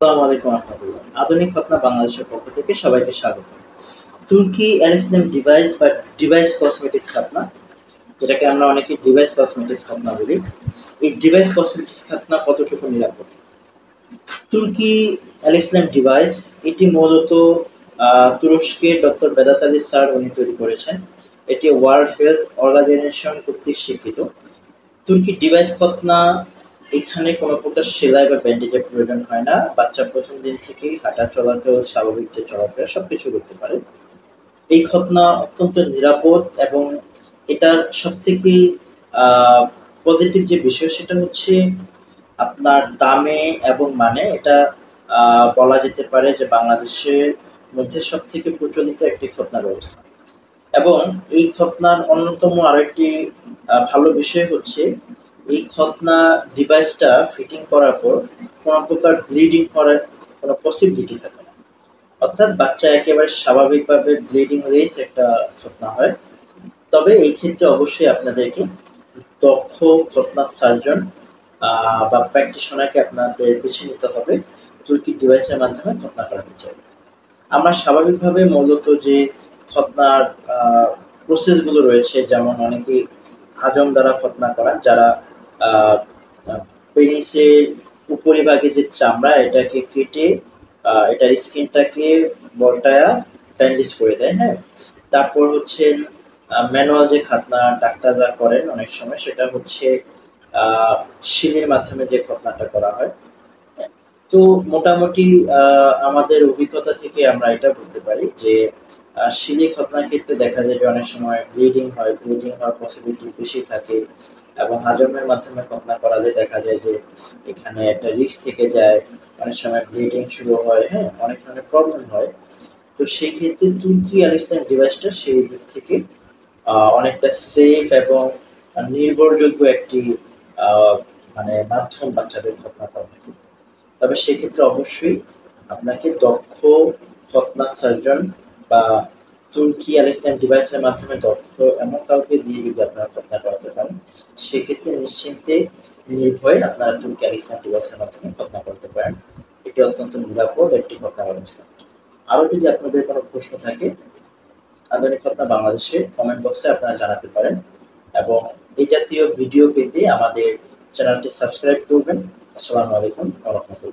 আসসালামু আলাইকুম রহমতুল্লাহ। আধুনিক খতনা বাংলাদেশের পক্ষ থেকে সবাইকে স্বাগত। তুর্কি অ্যালিসিয়াম ডিভাইস বা ডিভাইস কসমেটিক্স খাতনা, যেটাকে আমরা অনেকে ডিভাইস কসমেটিক্স খাতনা বলি। এই ডিভাইস কসমেটিক্স খাতনা কতটুকু নিরাপদ? তুর্কি অ্যালিসিয়াম ডিভাইস এটি মূলত তুরস্কের ডক্টর বেদাত আলী স্যার উনি তৈরি করেছেন। এটি ওয়ার্ল্ড হেলথ অর্গানাইজেশন কর্তৃক স্বীকৃত। তুর্কি ডিভাইস খতনা এখানে কোনো প্রকার সেলাই বা ব্যান্ডেজের প্রয়োজন হয় না। বাচ্চা প্রথম দিন থেকেই হাঁটা চলাচল, স্বাভাবিক যে চলাফেরা সবকিছু করতে পারে। এই খতনা অত্যন্ত নিরাপদ এবং এটার সবথেকে আ পজিটিভ যে বিষয় সেটা হচ্ছে আপনার দামে এবং মানে এটা আ বলা যেতে পারে যে বাংলাদেশের মধ্যে সবথেকে প্রচলিত একটি খতনা ব্যবস্থা। এবং এই খতনার অন্যতম আরেকটি ভালো বিষয় হচ্ছে এই খতনা ডিভাইসটা ফিটিং করার পর কোনো প্রকার ব্লিডিং করার কোনো পসিবিলিটি থাকে না। অর্থাৎ বাচ্চা একেবারে স্বাভাবিকভাবে ব্লিডিং লেস একটা খতনা হয়। তবে এই ক্ষেত্রে অবশ্যই আপনাদেরকে দক্ষ খতনা সার্জন বা প্র্যাকটিশনারকে আপনাদের বেছে নিতে হবে তুর্কি ডিভাইসের মাধ্যমে খতনা করাতে চাইলে। আমরা স্বাভাবিকভাবে মূলত যে খতনার প্রসেস গুলো রয়েছে, যেমন অনেকে হাজম দ্বারা খতনা করা, যারা পেনিসের উপরিভাগে যে চামড়া এটাকে কেটে এটার স্কিনটাকে বলটায়া ব্যান্ডেজ করে দেয়। হ্যাঁ, তারপর হচ্ছে ম্যানুয়াল যে খাতনা ডাক্তাররা করেন অনেক সময়, সেটা হচ্ছে শিলের মাধ্যমে যে খতনাটা করা হয়। তো মোটামুটি আমাদের অভিজ্ঞতা থেকে আমরা এটা বলতে পারি যে শিলি খতনার ক্ষেত্রে দেখা যায় যে অনেক সময় ব্লিডিং হয়, ব্লিডিং হওয়ার পসিবিলিটি বেশি থাকে এবং হাজমের মাধ্যমে খতনা করালে দেখা যায় যে এখানে একটা রিস্ক থেকে যায়, অনেক সময় ব্লিডিং শুরু হয়, হ্যাঁ, অনেক ধরনের প্রবলেম হয়। তো সেই ক্ষেত্রে তুর্কি অ্যালিসিয়াম ডিভাইসটা সেই দিক থেকে অনেকটা সেফ এবং নির্ভরযোগ্য একটি মানে মাধ্যম বাচ্চাদের খতনা করার ক্ষেত্রে। তবে সেক্ষেত্রে অবশ্যই আপনাকে দক্ষ খতনা সার্জন বা তুর্কি অ্যালিসিয়াম ডিভাইসের মাধ্যমে দক্ষ এমন কাউকে দিয়ে যদি আপনারা খতনা করাতে পারেন, সেক্ষেত্রে নিশ্চিন্তে নির্ভয়ে আপনারা তুর্কি অ্যালিসিয়াম ডিভাইসের মাধ্যমে খতনা করতে পারেন। এটি অত্যন্ত নিরাপদ একটি খতনা ব্যবস্থা। আরো যদি আপনাদের কোনো প্রশ্ন থাকে আধুনিক খতনা বাংলাদেশে কমেন্ট বক্সে আপনারা জানাতে পারেন এবং এই জাতীয় ভিডিও পেতে আমাদের চ্যানেলটি সাবস্ক্রাইব করবেন। আসসালামু আলাইকুম ওয়া রাহমাতুল্লাহ।